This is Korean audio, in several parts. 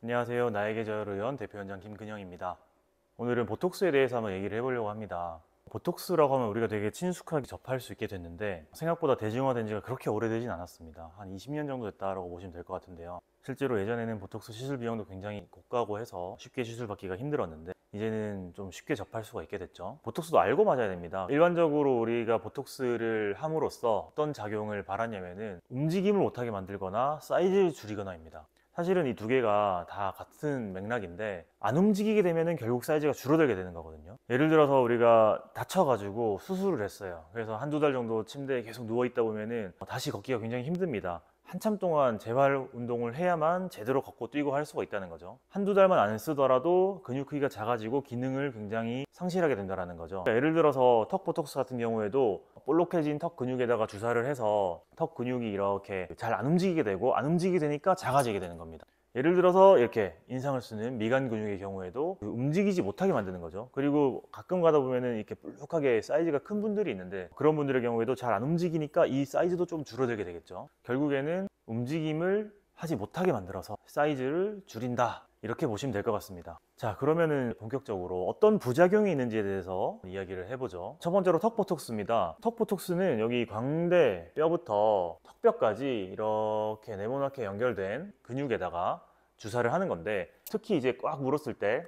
안녕하세요. 나의 계절 의원 대표위원장 김근영입니다. 오늘은 보톡스에 대해서 한번 얘기를 해보려고 합니다. 보톡스라고 하면 우리가 되게 친숙하게 접할 수 있게 됐는데 생각보다 대중화된 지가 그렇게 오래되진 않았습니다. 한 20년 정도 됐다고 보시면 될 것 같은데요. 실제로 예전에는 보톡스 시술 비용도 굉장히 고가고 해서 쉽게 시술받기가 힘들었는데 이제는 좀 쉽게 접할 수가 있게 됐죠. 보톡스도 알고 맞아야 됩니다. 일반적으로 우리가 보톡스를 함으로써 어떤 작용을 바라냐면은 움직임을 못하게 만들거나 사이즈를 줄이거나입니다. 사실은 이 두 개가 다 같은 맥락인데 안 움직이게 되면은 결국 사이즈가 줄어들게 되는 거거든요. 예를 들어서 우리가 다쳐가지고 수술을 했어요. 그래서 한두 달 정도 침대에 계속 누워 있다 보면은 다시 걷기가 굉장히 힘듭니다. 한참 동안 재활 운동을 해야만 제대로 걷고 뛰고 할 수가 있다는 거죠. 한두 달만 안 쓰더라도 근육 크기가 작아지고 기능을 굉장히 상실하게 된다는 거죠. 예를 들어서 턱 보톡스 같은 경우에도 볼록해진 턱 근육에다가 주사를 해서 턱 근육이 이렇게 잘 안 움직이게 되고 안 움직이게 되니까 작아지게 되는 겁니다. 예를 들어서 이렇게 인상을 쓰는 미간 근육의 경우에도 움직이지 못하게 만드는 거죠. 그리고 가끔 가다 보면은 이렇게 볼록하게 사이즈가 큰 분들이 있는데 그런 분들의 경우에도 잘 안 움직이니까 이 사이즈도 좀 줄어들게 되겠죠. 결국에는 움직임을 하지 못하게 만들어서 사이즈를 줄인다, 이렇게 보시면 될 것 같습니다. 자, 그러면은 본격적으로 어떤 부작용이 있는지에 대해서 이야기를 해보죠. 첫 번째로 턱 보톡스입니다. 턱 보톡스는 여기 광대 뼈부터 턱뼈까지 이렇게 네모나게 연결된 근육에다가 주사를 하는 건데, 특히 이제 꽉 물었을 때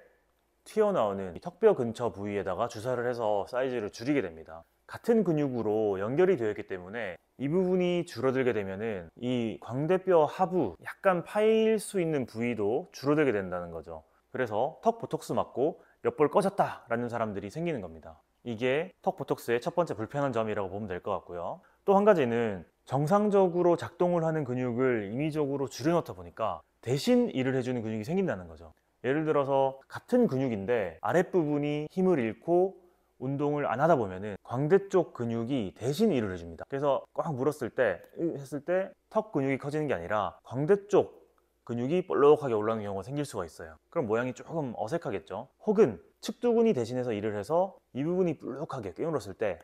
튀어나오는 이 턱뼈 근처 부위에다가 주사를 해서 사이즈를 줄이게 됩니다. 같은 근육으로 연결이 되어 있기 때문에 이 부분이 줄어들게 되면은 이 광대뼈 하부 약간 파일 수 있는 부위도 줄어들게 된다는 거죠. 그래서 턱 보톡스 맞고 몇 볼 꺼졌다 라는 사람들이 생기는 겁니다. 이게 턱 보톡스의 첫 번째 불편한 점이라고 보면 될 것 같고요. 또 한 가지는 정상적으로 작동을 하는 근육을 임의적으로 줄여놓다 보니까 대신 일을 해주는 근육이 생긴다는 거죠. 예를 들어서 같은 근육인데 아랫부분이 힘을 잃고 운동을 안 하다 보면은 광대 쪽 근육이 대신 일을 해줍니다. 그래서 꽉 물었을 때 했을 때 턱 근육이 커지는 게 아니라 광대 쪽 근육이 볼록하게 올라오는 경우가 생길 수가 있어요. 그럼 모양이 조금 어색하겠죠. 혹은 측두근이 대신해서 일을 해서 이 부분이 볼록하게 깨물었을 때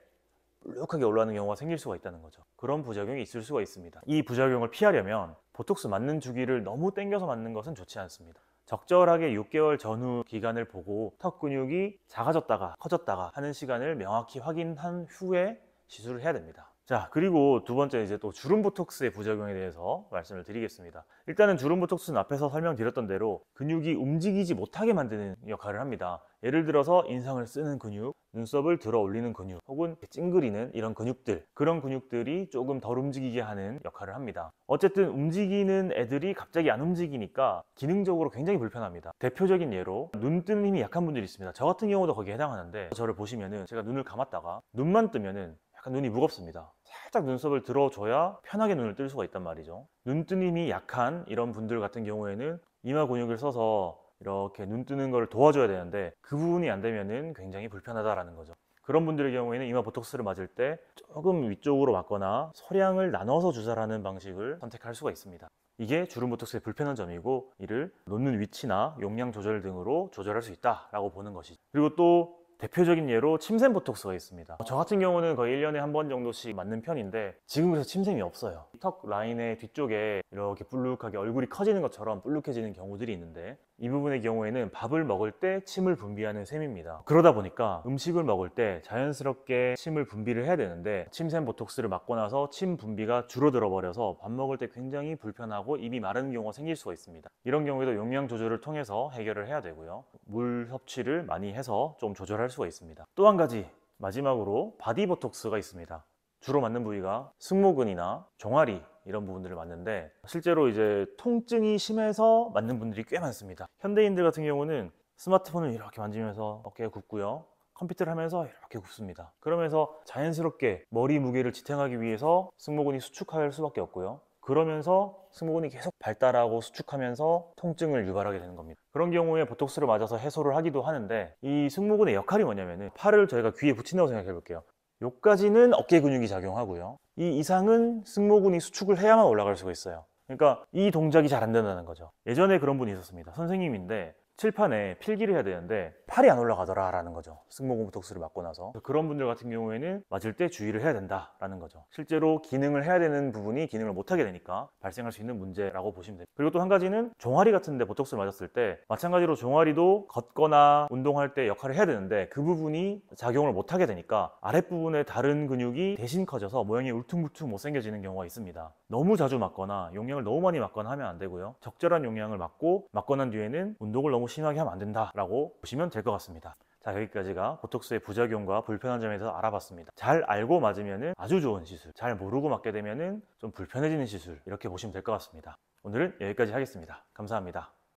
볼록하게 올라오는 경우가 생길 수가 있다는 거죠. 그런 부작용이 있을 수가 있습니다. 이 부작용을 피하려면 보톡스 맞는 주기를 너무 당겨서 맞는 것은 좋지 않습니다. 적절하게 6개월 전후 기간을 보고 턱 근육이 작아졌다가 커졌다가 하는 시간을 명확히 확인한 후에 시술을 해야 됩니다. 자, 그리고 두 번째 이제 또 주름 보톡스의 부작용에 대해서 말씀을 드리겠습니다. 일단은 주름 보톡스는 앞에서 설명드렸던 대로 근육이 움직이지 못하게 만드는 역할을 합니다. 예를 들어서 인상을 쓰는 근육, 눈썹을 들어 올리는 근육, 혹은 찡그리는 이런 근육들, 그런 근육들이 조금 덜 움직이게 하는 역할을 합니다. 어쨌든 움직이는 애들이 갑자기 안 움직이니까 기능적으로 굉장히 불편합니다. 대표적인 예로 눈 뜨는 힘이 약한 분들이 있습니다. 저 같은 경우도 거기에 해당하는데, 저를 보시면은 제가 눈을 감았다가 눈만 뜨면은 약간 눈이 무겁습니다. 살짝 눈썹을 들어줘야 편하게 눈을 뜰 수가 있단 말이죠. 눈 뜨는 힘이 약한 이런 분들 같은 경우에는 이마 근육을 써서 이렇게 눈 뜨는 걸 도와줘야 되는데 그 부분이 안 되면은 굉장히 불편하다라는 거죠. 그런 분들의 경우에는 이마 보톡스를 맞을 때 조금 위쪽으로 맞거나 소량을 나눠서 주사를 하는 방식을 선택할 수가 있습니다. 이게 주름 보톡스의 불편한 점이고, 이를 놓는 위치나 용량 조절 등으로 조절할 수 있다라고 보는 것이죠. 그리고 또 대표적인 예로 침샘 보톡스가 있습니다. 저 같은 경우는 거의 1년에 한 번 정도씩 맞는 편인데 지금 그래서 침샘이 없어요. 턱 라인의 뒤쪽에 이렇게 불룩하게 얼굴이 커지는 것처럼 불룩해지는 경우들이 있는데, 이 부분의 경우에는 밥을 먹을 때 침을 분비하는 셈입니다. 그러다 보니까 음식을 먹을 때 자연스럽게 침을 분비를 해야 되는데 침샘 보톡스를 맞고 나서 침 분비가 줄어들어 버려서 밥 먹을 때 굉장히 불편하고 입이 마르는 경우가 생길 수가 있습니다. 이런 경우에도 용량 조절을 통해서 해결을 해야 되고요. 물 섭취를 많이 해서 좀 조절할 수가 있습니다. 또 한 가지, 마지막으로 바디 보톡스가 있습니다. 주로 맞는 부위가 승모근이나 종아리 이런 부분들을 맞는데, 실제로 이제 통증이 심해서 맞는 분들이 꽤 많습니다. 현대인들 같은 경우는 스마트폰을 이렇게 만지면서 어깨가 굽고요, 컴퓨터를 하면서 이렇게 굽습니다. 그러면서 자연스럽게 머리 무게를 지탱하기 위해서 승모근이 수축할 수밖에 없고요, 그러면서 승모근이 계속 발달하고 수축하면서 통증을 유발하게 되는 겁니다. 그런 경우에 보톡스를 맞아서 해소를 하기도 하는데, 이 승모근의 역할이 뭐냐면은 팔을 저희가 귀에 붙인다고 생각해 볼게요. 여기까지는 어깨 근육이 작용하고요, 이 이상은 승모근이 수축을 해야만 올라갈 수가 있어요. 그러니까 이 동작이 잘 안 된다는 거죠. 예전에 그런 분이 있었습니다. 선생님인데 칠판에 필기를 해야 되는데 팔이 안 올라가더라 라는 거죠. 승모근 보톡스를 맞고 나서. 그런 분들 같은 경우에는 맞을 때 주의를 해야 된다라는 거죠. 실제로 기능을 해야 되는 부분이 기능을 못하게 되니까 발생할 수 있는 문제라고 보시면 됩니다. 그리고 또 한 가지는 종아리 같은 데 보톡스를 맞았을 때 마찬가지로 종아리도 걷거나 운동할 때 역할을 해야 되는데 그 부분이 작용을 못하게 되니까 아랫부분의 다른 근육이 대신 커져서 모양이 울퉁불퉁 못생겨지는 경우가 있습니다. 너무 자주 맞거나 용량을 너무 많이 맞거나 하면 안 되고요. 적절한 용량을 맞고 맞고 난 뒤에는 운동을 너무 심하게 하면 안 된다라고 보시면 될 것 같습니다. 자, 여기까지가 보톡스의 부작용과 불편한 점에 대해서 알아봤습니다. 잘 알고 맞으면 아주 좋은 시술, 잘 모르고 맞게 되면 좀 불편해지는 시술, 이렇게 보시면 될 것 같습니다. 오늘은 여기까지 하겠습니다. 감사합니다.